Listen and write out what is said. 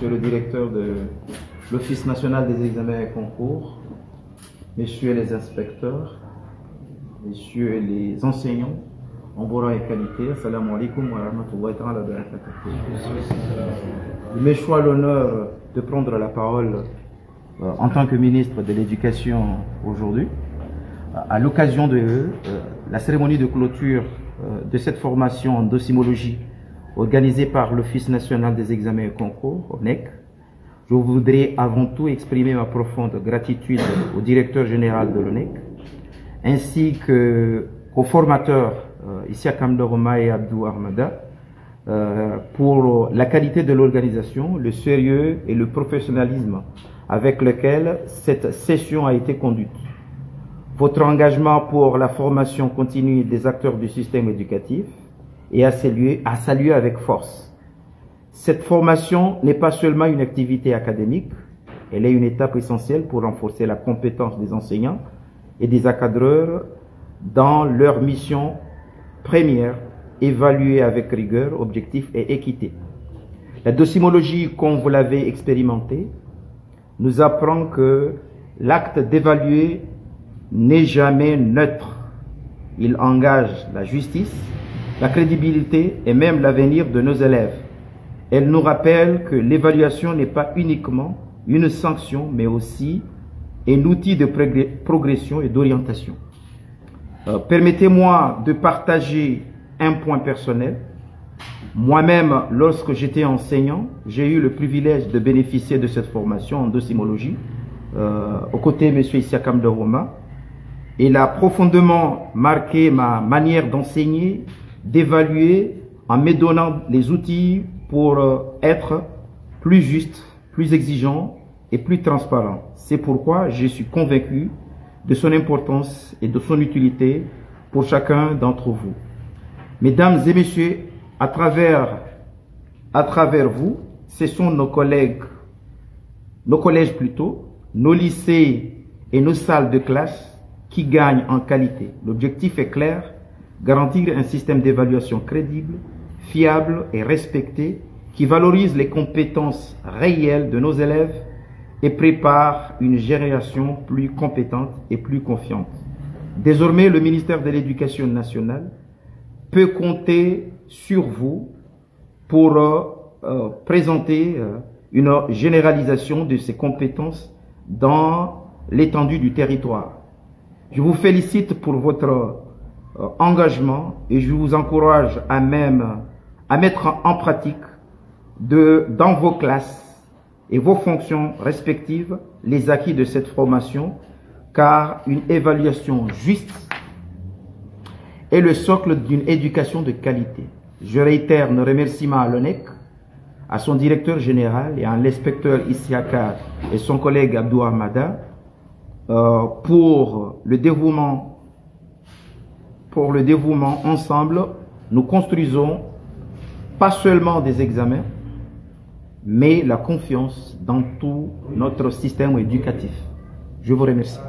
Monsieur le directeur de l'Office national des examens et concours, messieurs les inspecteurs, messieurs les enseignants, en bon rang et qualité, assalamu alaikum wa rahmatullahi wa barakatuh. Il me choix l'honneur de prendre la parole en tant que ministre de l'Éducation aujourd'hui, à l'occasion de la cérémonie de clôture de cette formation en docimologie organisée par l'Office national des examens et concours, ONEC. Je voudrais avant tout exprimer ma profonde gratitude au directeur général de l'ONEC, ainsi qu'aux formateurs Isiakam Doroma et Abdou Ahmada, pour la qualité de l'organisation, le sérieux et le professionnalisme avec lequel cette session a été conduite. Votre engagement pour la formation continue des acteurs du système éducatif est à saluer avec force. Cette formation n'est pas seulement une activité académique, elle est une étape essentielle pour renforcer la compétence des enseignants et des encadreurs dans leur mission première, évaluer avec rigueur, objectif et équité. La docimologie, comme vous l'avez expérimenté, nous apprend que l'acte d'évaluer n'est jamais neutre. Il engage la justice, la crédibilité et même l'avenir de nos élèves. Elle nous rappelle que l'évaluation n'est pas uniquement une sanction, mais aussi un outil de progression et d'orientation. Permettez-moi de partager un point personnel. Moi-même, lorsque j'étais enseignant, j'ai eu le privilège de bénéficier de cette formation en docimologie, aux côtés de M. Isiakam Doroma. Il a profondément marqué ma manière d'enseigner, d'évaluer, en me donnant les outils pour être plus juste, plus exigeant et plus transparent. C'est pourquoi je suis convaincu de son importance et de son utilité pour chacun d'entre vous. Mesdames et messieurs, à travers vous, ce sont nos collègues, nos collèges plutôt, nos lycées et nos salles de classe qui gagnent en qualité. L'objectif est clair, garantir un système d'évaluation crédible, fiable et respecté qui valorise les compétences réelles de nos élèves et prépare une génération plus compétente et plus confiante. Désormais, le ministère de l'Éducation nationale peut compter sur vous pour présenter une généralisation de ces compétences dans l'étendue du territoire. Je vous félicite pour votre engagement et je vous encourage à mettre en pratique dans vos classes et vos fonctions respectives les acquis de cette formation, car une évaluation juste est le socle d'une éducation de qualité. Je réitère nos remerciements à l'ONEC, à son directeur général et à l'inspecteur Isiaka et son collègue Abdou Ahmada pour le dévouement. Ensemble, nous construisons pas seulement des examens, mais la confiance dans tout notre système éducatif. Je vous remercie.